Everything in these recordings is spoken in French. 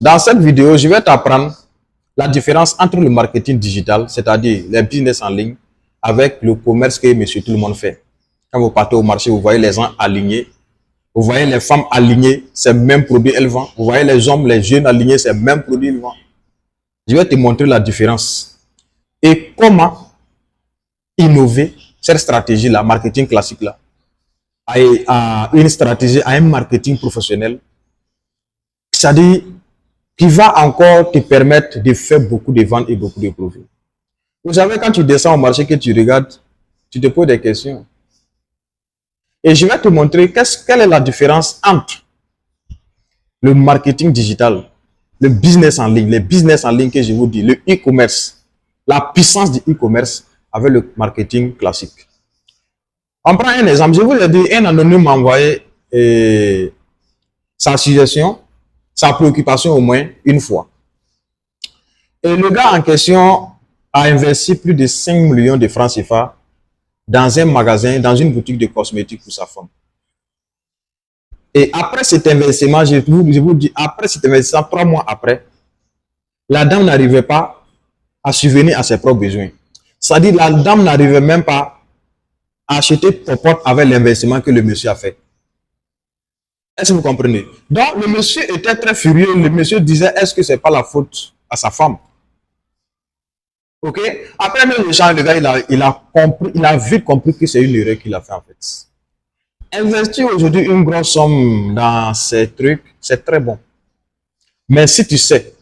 Dans cette vidéo, je vais t'apprendre la différence entre le marketing digital, c'est-à-dire les business en ligne, avec le commerce que monsieur tout le monde fait. Quand vous partez au marché, vous voyez les gens alignés, vous voyez les femmes alignées, c'est le même produit elles vendent. Vous voyez les hommes, les jeunes alignés, c'est le même produit ils vendent. Je vais te montrer la différence et comment innover cette stratégie-là, marketing classique-là, à une stratégie, à un marketing professionnel, c'est-à-dire qui va encore te permettre de faire beaucoup de ventes et beaucoup de profits. Vous savez, quand tu descends au marché, que tu regardes, tu te poses des questions. Et je vais te montrer quelle est la différence entre le marketing digital, le business en ligne, les business en ligne que je vous dis, le e-commerce, la puissance du e-commerce avec le marketing classique. On prend un exemple. Je vous ai dit, un anonyme m'a envoyé sa suggestion, sa préoccupation au moins une fois. Et le gars en question a investi plus de 5 millions de francs CFA dans un magasin, dans une boutique de cosmétiques pour sa femme. Et après cet investissement, je vous dis, après cet investissement, 3 mois après, la dame n'arrivait pas à subvenir à ses propres besoins. C'est-à-dire, la dame n'arrivait même pas à acheter popote avec l'investissement que le monsieur a fait. Est-ce que vous comprenez? Donc, le monsieur était très furieux. Le monsieur disait, est-ce que c'est pas la faute à sa femme? Ok? Après même l'échange, le gars, il a vite compris que c'est une erreur qu'il a fait en fait. Investir aujourd'hui une grosse somme dans ces trucs, c'est très bon. Mais si tu sais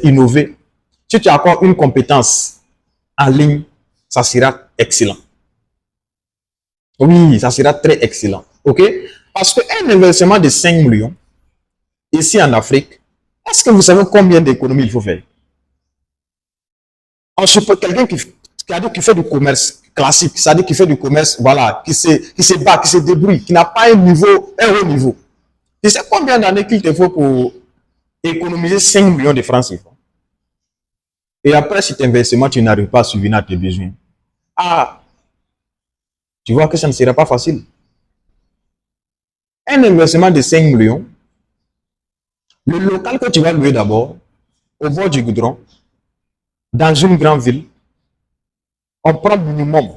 innover, si tu as encore une compétence en ligne, ça sera excellent. Oui, ça sera très excellent. Ok? Parce qu'un investissement de 5 millions, ici en Afrique, est-ce que vous savez combien d'économies il faut faire? On suppose quelqu'un qui fait du commerce classique, c'est-à-dire qui fait du commerce, voilà, qui se bat, qui se débrouille, qui n'a pas un haut niveau. Tu sais combien d'années qu'il te faut pour économiser 5 millions de francs CFA? Et après cet investissement, tu n'arrives pas à subvenir à tes besoins. Ah, tu vois que ça ne sera pas facile. Un investissement de 5 millions, le local que tu vas louer d'abord, au bord du goudron, dans une grande ville, on prend minimum.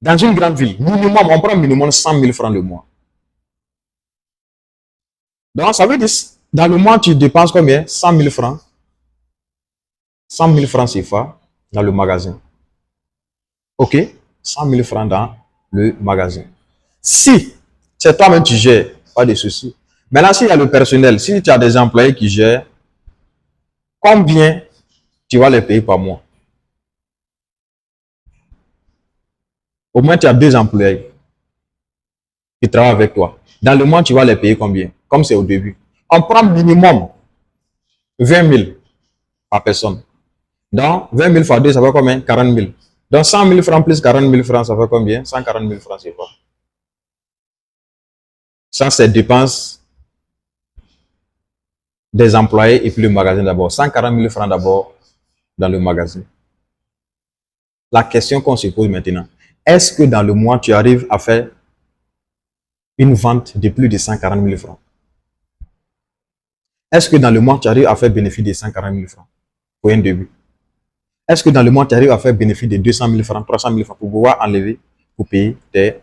Dans une grande ville, minimum, on prend minimum 100 000 francs le mois. Donc, ça veut dire, dans le mois, tu dépenses combien? 100 000 francs. 100 000 francs CFA dans le magasin. OK? 100 000 francs dans le magasin. Si c'est toi-même qui gères, pas de souci. Maintenant, s'il y a le personnel, si tu as des employés qui gèrent, combien tu vas les payer par mois? Au moins, tu as 2 employés qui travaillent avec toi. Dans le mois, tu vas les payer combien? Comme c'est au début. On prend minimum 20 000 par personne. Donc, 20 000 fois 2, ça fait combien? 40 000. Donc, 100 000 francs plus 40 000 francs, ça fait combien? 140 000 francs, c'est quoi? Ça, c'est dépenses des employés et puis le magasin d'abord. 140 000 francs d'abord dans le magasin. La question qu'on se pose maintenant, est-ce que dans le mois, tu arrives à faire une vente de plus de 140 000 francs? Est-ce que dans le mois, tu arrives à faire bénéfice de 140 000 francs pour un début? Est-ce que dans le mois, tu arrives à faire bénéfice de 200 000 francs, 300 000 francs pour pouvoir enlever, pour payer tes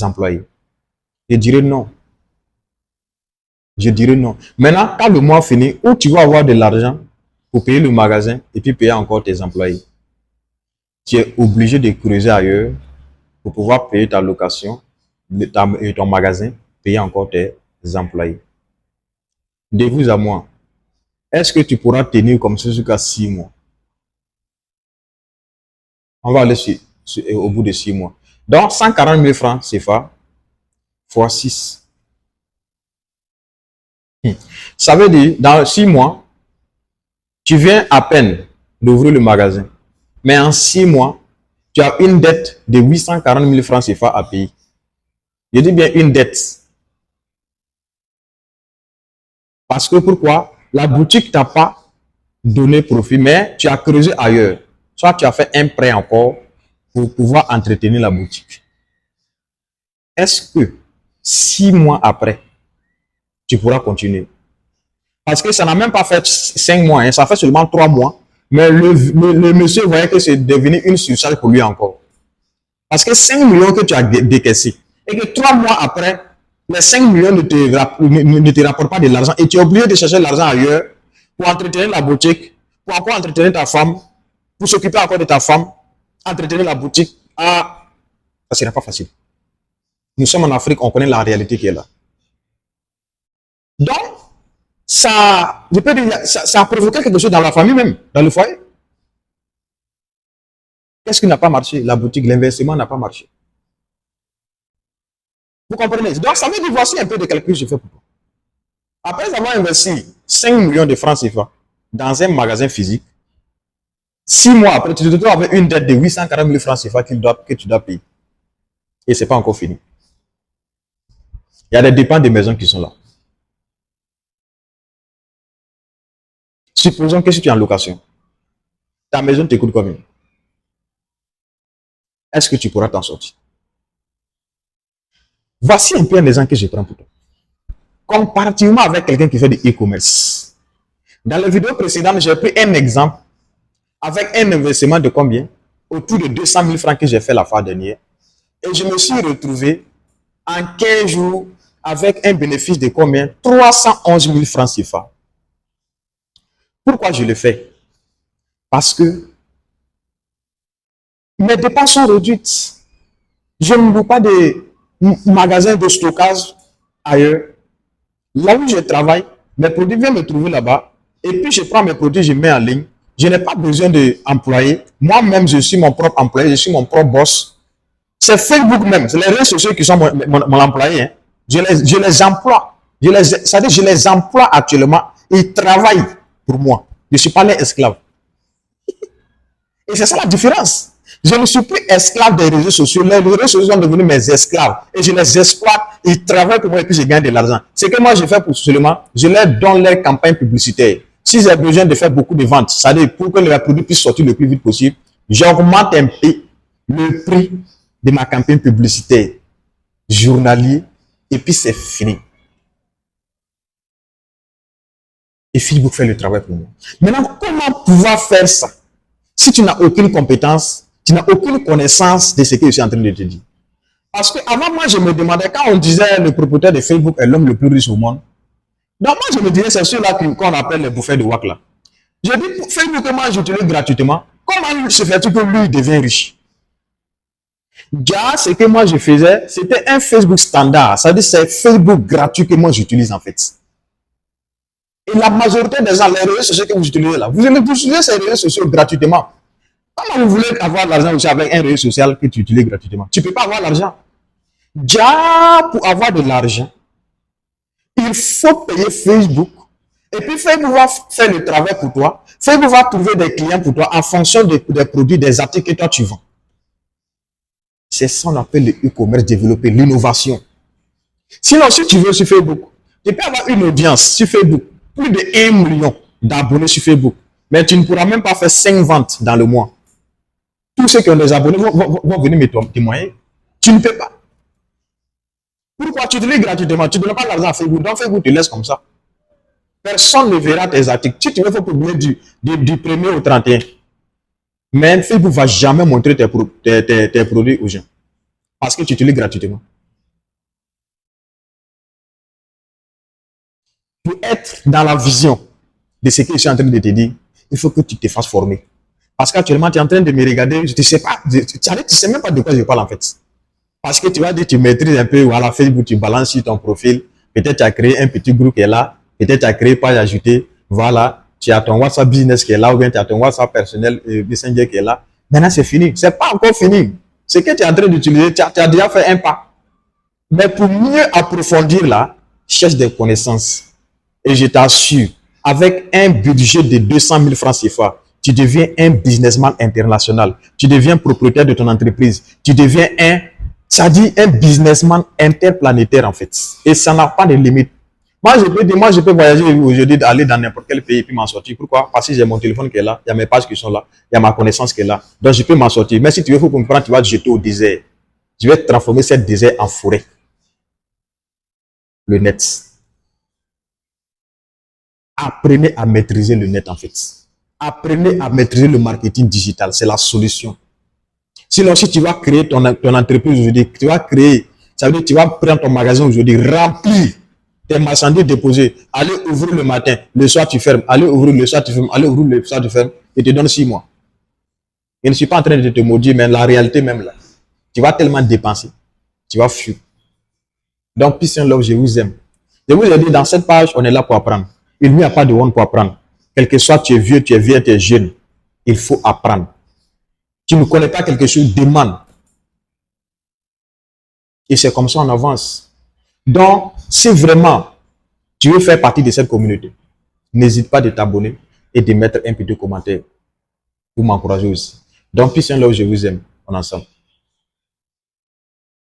employés? Je dirais non. Je dirais non. Maintenant, quand le mois finit, où tu vas avoir de l'argent pour payer le magasin et puis payer encore tes employés, tu es obligé de creuser ailleurs pour pouvoir payer ta location et ton magasin, payer encore tes employés. De vous à moi, est-ce que tu pourras tenir comme ça jusqu'à 6 mois? On va aller au bout de 6 mois. Donc, 140 000 francs CFA fois 6. Ça veut dire, dans 6 mois, tu viens à peine d'ouvrir le magasin. Mais en 6 mois, tu as une dette de 840 000 francs CFA à payer. Je dis bien une dette. Parce que pourquoi? La boutique t'a pas donné profit, mais tu as creusé ailleurs. Soit tu as fait un prêt encore pour pouvoir entretenir la boutique. Est-ce que 6 mois après, tu pourras continuer? Parce que ça n'a même pas fait 5 mois, hein, ça fait seulement 3 mois. Mais le monsieur voyait que c'est devenu une surcharge pour lui encore. Parce que 5 millions que tu as décaissés, et que 3 mois après, les 5 millions ne te rapportent pas de l'argent, et tu es obligé de chercher l'argent ailleurs pour entretenir la boutique, pour encore entretenir ta femme, pour s'occuper encore de ta femme, entretenir la boutique. Ah, ça ne sera pas facile. Nous sommes en Afrique, on connaît la réalité qui est là. Donc, je peux dire, ça a provoqué quelque chose dans la famille même, dans le foyer. Qu'est-ce qui n'a pas marché? La boutique, l'investissement n'a pas marché. Vous comprenez? Donc, ça veut dire, voici un peu de calcul que je fais pour toi. Après avoir investi 5 millions de francs CFA dans un magasin physique, 6 mois après, tu te retrouves avec une dette de 840 000 francs CFA que tu dois payer. Et ce n'est pas encore fini. Il y a des dépenses de maison qui sont là. Supposons que si tu es en location, ta maison te coûte combien? Est-ce que tu pourras t'en sortir? Voici un peu un exemple que je prends pour toi. Comparativement avec quelqu'un qui fait du e-commerce. Dans la vidéo précédente, j'ai pris un exemple avec un investissement de combien? Autour de 200 000 francs que j'ai fait la fois dernière. Et je me suis retrouvé en 15 jours avec un bénéfice de combien? 311 000 francs CFA. Pourquoi je le fais? Parce que mes dépenses sont réduites. Je ne loue pas de magasins de stockage ailleurs. Là où je travaille, mes produits viennent me trouver là-bas. Et puis je prends mes produits, je mets en ligne. Je n'ai pas besoin d'employés. Moi-même, je suis mon propre employé, je suis mon propre boss. C'est Facebook même, c'est les réseaux sociaux qui sont mon employé. Hein. Je les emploie. C'est-à-dire, je les emploie actuellement. Ils travaillent pour moi. Je ne suis pas leur esclave. Et c'est ça la différence. Je ne suis plus esclave des réseaux sociaux. Les réseaux sociaux sont devenus mes esclaves. Et je les exploite. Ils travaillent pour moi et puis je gagne de l'argent. Ce que moi je fais pour seulement, je leur donne leur campagne publicitaire. Si j'ai besoin de faire beaucoup de ventes, c'est-à-dire pour que les produits puissent sortir le plus vite possible, j'augmente un peu le prix de ma campagne publicitaire journalier et puis c'est fini. Et Facebook fait le travail pour moi. Maintenant, comment pouvoir faire ça si tu n'as aucune compétence, tu n'as aucune connaissance de ce que je suis en train de te dire? Parce que avant moi, je me demandais, quand on disait le propriétaire de Facebook est l'homme le plus riche au monde, donc moi, je me disais, c'est ceux-là qu'on appelle les bouffeurs de WAC là. Je dis, Facebook, moi, j'utilise gratuitement. Comment se fait-il que lui devient riche? Déjà, ce que moi je faisais, c'était un Facebook standard. C'est-à-dire, c'est Facebook gratuit que moi j'utilise en fait. Et la majorité des gens, les réseaux sociaux que vous utilisez là, vous utilisez ces réseaux sociaux gratuitement. Comment vous voulez avoir de l'argent aussi avec un réseau social que tu utilises gratuitement? Tu ne peux pas avoir l'argent. Déjà, pour avoir de l'argent, il faut payer Facebook. Et puis Facebook va faire le travail pour toi. Facebook va trouver des clients pour toi en fonction des produits, des articles que toi tu vends. C'est ça qu'on appelle le e-commerce développé, l'innovation. Sinon, si tu veux sur Facebook, tu peux avoir une audience sur Facebook, plus de 1 million d'abonnés sur Facebook, mais tu ne pourras même pas faire 5 ventes dans le mois. Tous ceux qui ont des abonnés vont venir me témoigner. Tu ne peux pas. Pourquoi? Tu te lis gratuitement, tu ne donnes pas l'argent à Facebook, donc Facebook te laisse comme ça. Personne ne verra tes articles. Si tu veux, il faut publier du 1er au 31. Mais Facebook ne va jamais montrer tes produits aux gens. Parce que tu te lis gratuitement. Pour être dans la vision de ce que je suis en train de te dire, il faut que tu te fasses former. Parce qu'actuellement, tu es en train de me regarder, je ne sais pas, tu ne sais même pas de quoi je parle en fait. Parce que tu vas dire, tu maîtrises un peu, voilà, Facebook, tu balances sur ton profil, peut-être tu as créé un petit groupe qui est là, peut-être tu as créé page ajoutée, voilà, tu as ton WhatsApp business qui est là, ou bien tu as ton WhatsApp personnel, Messenger qui est là. Maintenant, c'est fini. Ce n'est pas encore fini. Ce que tu es en train d'utiliser, tu as déjà fait un pas. Mais pour mieux approfondir là, cherche des connaissances. Et je t'assure, avec un budget de 200 000 francs CFA, tu deviens un businessman international. Tu deviens propriétaire de ton entreprise. Tu deviens ça dit un businessman interplanétaire en fait. Et ça n'a pas de limite. Moi, je peux voyager aujourd'hui, aller dans n'importe quel pays et puis m'en sortir. Pourquoi? Parce que j'ai mon téléphone qui est là, il y a mes pages qui sont là, il y a ma connaissance qui est là. Donc, je peux m'en sortir. Mais si tu veux, faut comprendre, tu vas te jeter au désert. Je vais transformer cette désert en forêt. Le net. Apprenez à maîtriser le net en fait. Apprenez à maîtriser le marketing digital, c'est la solution. Sinon, si tu vas créer ton entreprise aujourd'hui, tu vas créer, ça veut dire que tu vas prendre ton magasin aujourd'hui, remplir tes marchandises déposées, aller ouvrir le matin, le soir tu fermes, aller ouvrir le soir tu fermes, aller ouvrir le soir tu fermes, et te donne 6 mois. Je ne suis pas en train de te maudire, mais la réalité même là, tu vas tellement dépenser, tu vas fuir. Donc, Peace and Love, je vous aime. Je vous ai dit, dans cette page, on est là pour apprendre. Il n'y a pas de honte pour apprendre. Quel que soit tu es vieux, tu es vieille, tu es jeune, il faut apprendre. Tu ne connais pas quelque chose, demande. Et c'est comme ça on avance. Donc, si vraiment tu veux faire partie de cette communauté, n'hésite pas de t'abonner et de mettre un petit commentaire pour m'encourager aussi. Donc, Peace and Love, je vous aime. On est ensemble.